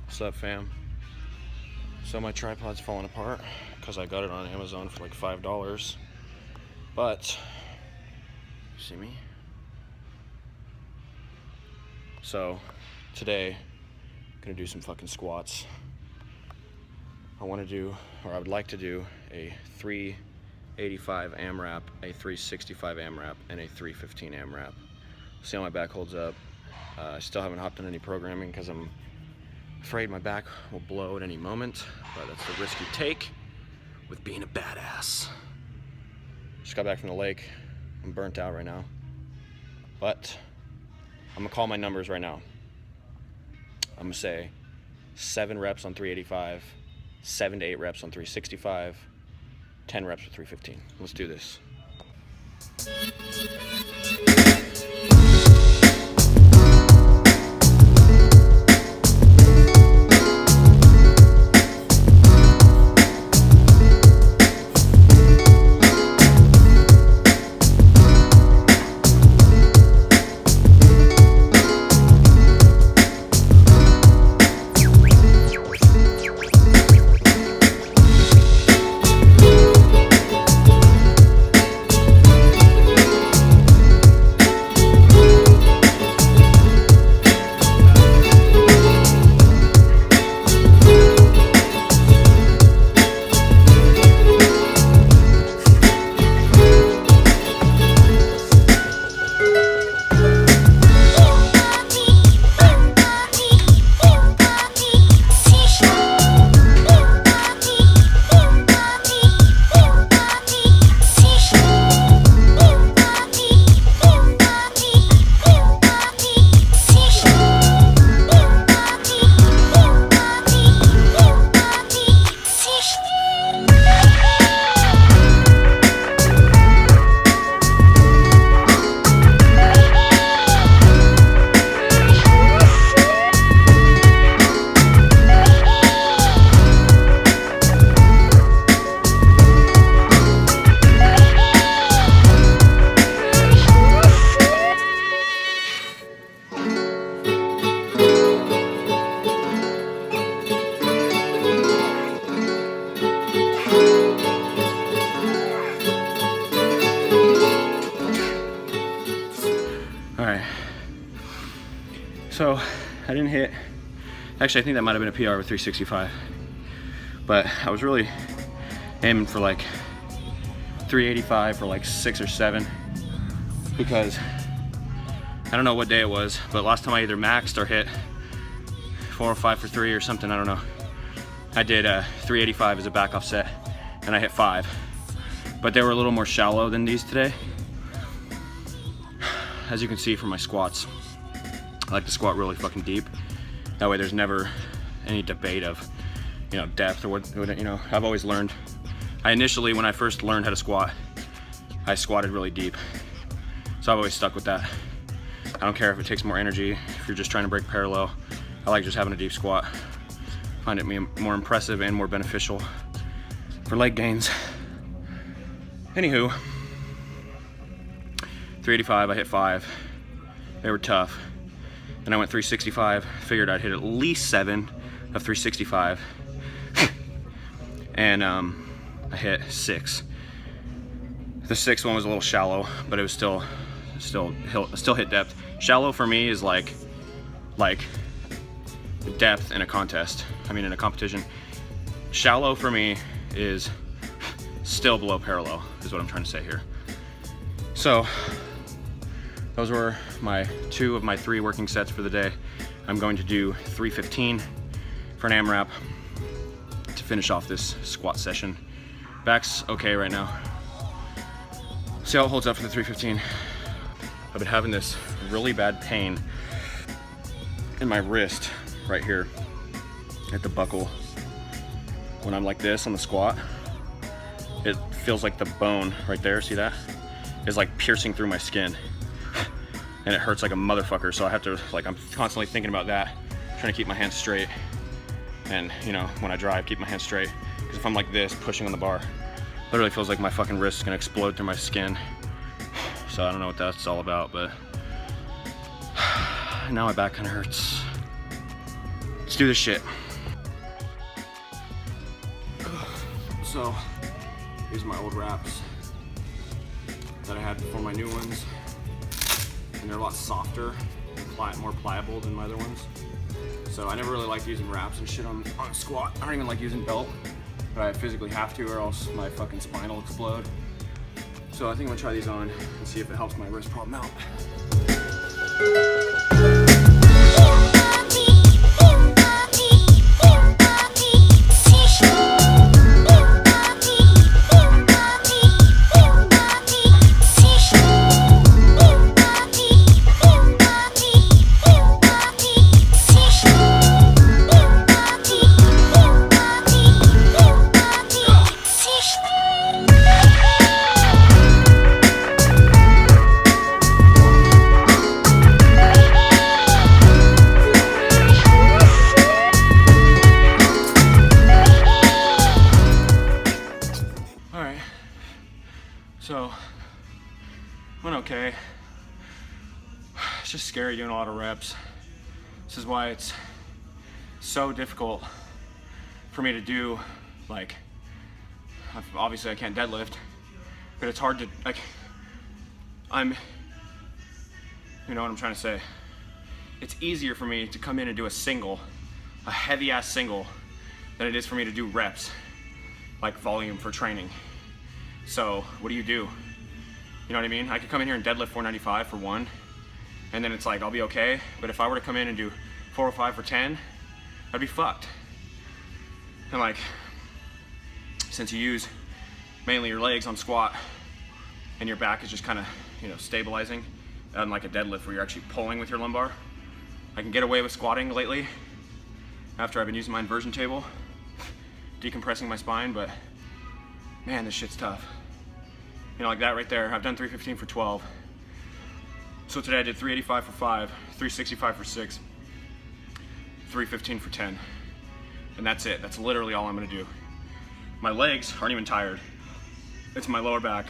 What's up, fam? So my tripod's falling apart because I got it on Amazon for like $5. But, see me? So, today, I'm gonna do some fucking squats. I wanna do, or I would like to do, a 385 AMRAP, a 365 AMRAP, and a 315 AMRAP. See how my back holds up. I still haven't hopped on any programming because I'm afraid my back will blow at any moment, but that's the risk you take with being a badass. Just got back from the lake. I'm burnt out right now, but I'm gonna call my numbers right now. I'm gonna say 7 reps on 385, 7 to 8 reps on 365, 10 reps with 315. Let's do this. Alright, so I didn't hit, actually I think that might have been a PR with 365, but I was really aiming for like 385 for like 6 or 7, because I don't know what day it was, but last time I either maxed or hit 405 for 3 or something, I don't know. I did 385 as a back off set, and I hit 5, but they were a little more shallow than these today. As you can see from my squats, I like to squat really fucking deep. That way there's never any debate of, you know, depth or what, you know, I've always learned. I initially, when I first learned how to squat, I squatted really deep. So I've always stuck with that. I don't care if it takes more energy, if you're just trying to break parallel. I like just having a deep squat. Find it more impressive and more beneficial for leg gains. Anywho, 385, I hit 5. They were tough. Then I went 365, figured I'd hit at least 7 of 365. And I hit 6. The 6th one was a little shallow, but it was still hit depth. Shallow for me is like depth in a contest. I mean, in a competition. Shallow for me is still below parallel, is what I'm trying to say here. So, those were my 2 of my 3 working sets for the day. I'm going to do 315 for an AMRAP to finish off this squat session. Back's okay right now. See how it holds up for the 315. I've been having this really bad pain in my wrist right here at the buckle. When I'm like this on the squat, it feels like the bone right there, see that? Is like piercing through my skin. And it hurts like a motherfucker, so I have to, like, I'm constantly thinking about that, trying to keep my hands straight. And, you know, when I drive, keep my hands straight. Because if I'm like this, pushing on the bar, literally feels like my fucking wrist is gonna explode through my skin. So I don't know what that's all about, but now my back kind of hurts. It's do this shit. So, these are my old wraps that I had before my new ones. And they're a lot softer, more pliable than my other ones. So I never really liked using wraps and shit on a squat. I don't even like using belt, but I physically have to or else my fucking spine will explode. So I think I'm gonna try these on and see if it helps my wrist problem out. So, went okay. It's just scary doing a lot of reps. This is why it's so difficult for me to do, like, obviously I can't deadlift, but it's hard to, like, you know what I'm trying to say. It's easier for me to come in and do a single, a heavy ass single, than it is for me to do reps, like volume for training. So what do? You know what I mean? I could come in here and deadlift 495 for one, and then it's like, I'll be okay. But if I were to come in and do 405 for 10, I'd be fucked. And like, since you use mainly your legs on squat and your back is just kind of, you know, stabilizing, unlike a deadlift where you're actually pulling with your lumbar, I can get away with squatting lately after I've been using my inversion table, decompressing my spine, but man, this shit's tough. You know, like that right there, I've done 315 for 12. So today I did 385 for 5, 365 for 6, 315 for 10. And that's it. That's literally all I'm gonna do. My legs aren't even tired. It's my lower back.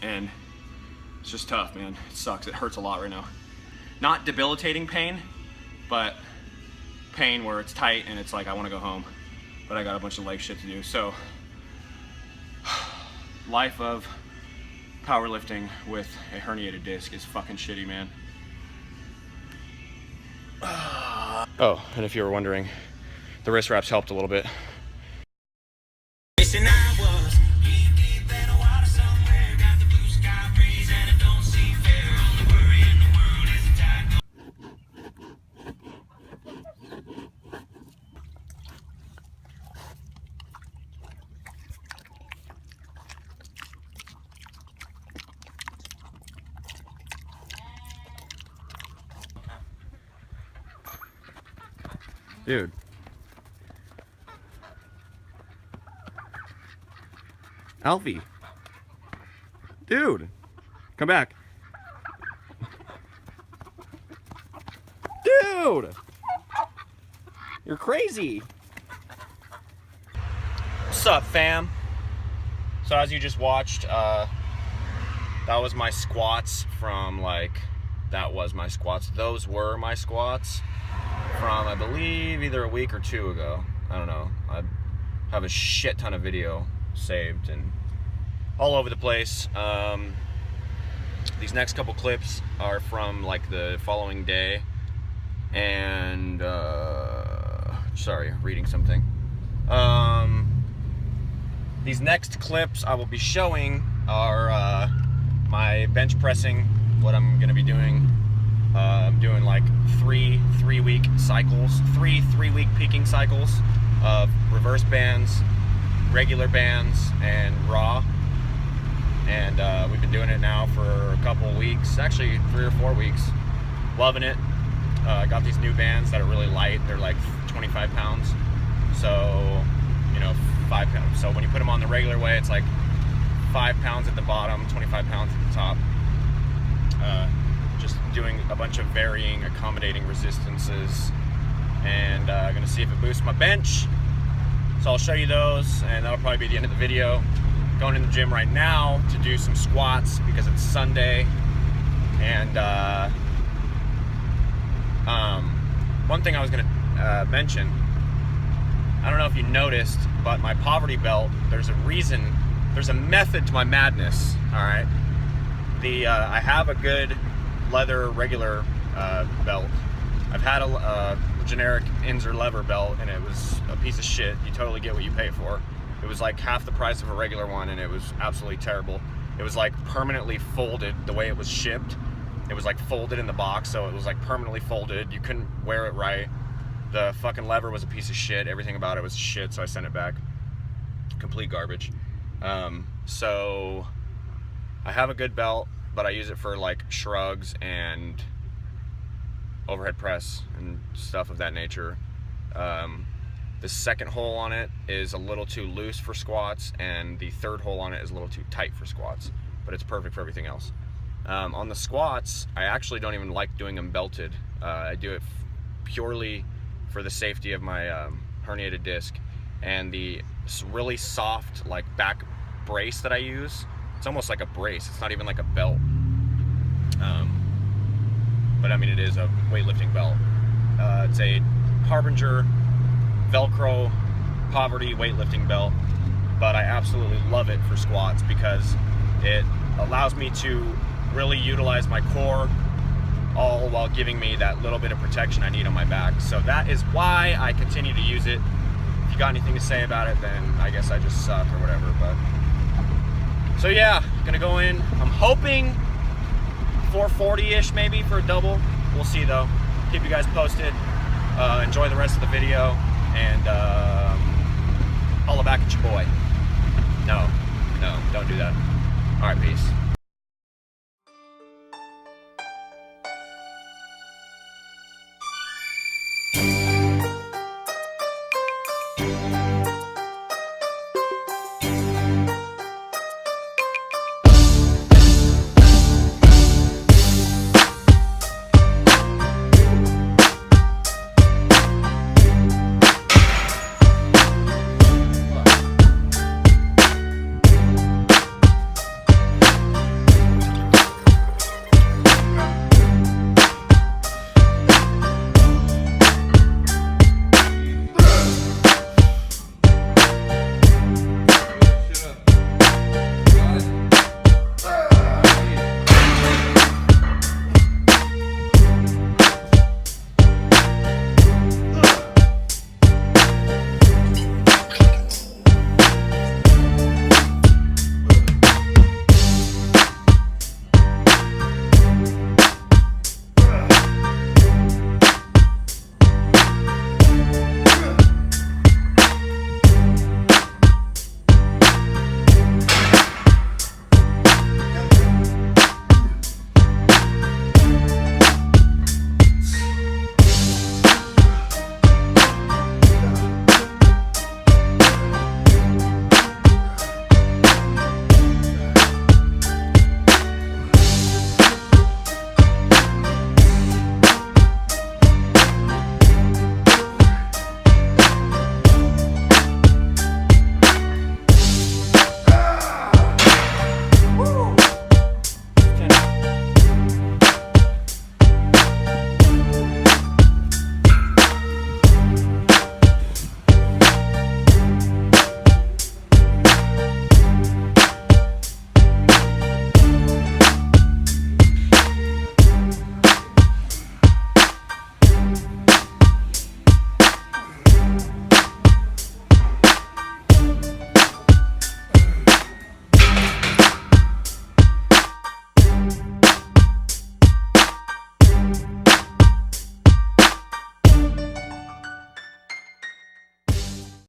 And it's just tough, man. It sucks. It hurts a lot right now. Not debilitating pain, but pain where it's tight and it's like I wanna go home. But I got a bunch of leg shit to do. So, life of powerlifting with a herniated disc is fucking shitty, man. Oh, and if you were wondering, the wrist wraps helped a little bit. Dude. Alfie. Dude. Come back. Dude. You're crazy. What's up, fam? So as you just watched, that was my squats from those were my squats from, I believe, either a week or two ago. I don't know. I have a shit ton of video saved and all over the place. These next couple clips are from like the following day, and sorry, reading something. These next clips I will be showing are my bench pressing, what I'm gonna be doing. I'm doing like three week cycles, three week peaking cycles of reverse bands, regular bands, and raw. And we've been doing it now for a couple of weeks, actually 3 or 4 weeks. Loving it. I got these new bands that are really light. They're like 25 pounds. So, you know, 5 pounds. So when you put them on the regular way, it's like 5 pounds at the bottom, 25 pounds at the top. Just doing a bunch of varying, accommodating resistances, and I'm gonna see if it boosts my bench. So I'll show you those, and that'll probably be the end of the video. Going in the gym right now to do some squats because it's Sunday, and one thing I was gonna mention, I don't know if you noticed, but my poverty belt, there's a reason, there's a method to my madness, all right? I have a good leather regular belt. I've had a generic Inzer lever belt, and it was a piece of shit. You totally get what you pay for. It was like half the price of a regular one, and it was absolutely terrible. It was like permanently folded the way it was shipped. It was like folded in the box, so it was like permanently folded. You couldn't wear it right. The fucking lever was a piece of shit. Everything about it was shit, so I sent it back. Complete garbage. So I have a good belt, but I use it for like shrugs and overhead press and stuff of that nature. The second hole on it is a little too loose for squats, and the third hole on it is a little too tight for squats, but it's perfect for everything else. On the squats, I actually don't even like doing them belted. I do it purely for the safety of my herniated disc, and the really soft like back brace that I use, it's almost like a brace. It's not even like a belt. But I mean, it is a weightlifting belt. It's a Harbinger Velcro poverty weightlifting belt, but I absolutely love it for squats because it allows me to really utilize my core, all while giving me that little bit of protection I need on my back. So that is why I continue to use it. If you got anything to say about it, then I guess I just suck or whatever. But so yeah, gonna go in. I'm hoping 440-ish maybe for a double. We'll see though. Keep you guys posted. Enjoy the rest of the video, and holla back at your boy. No, don't do that. All right, peace.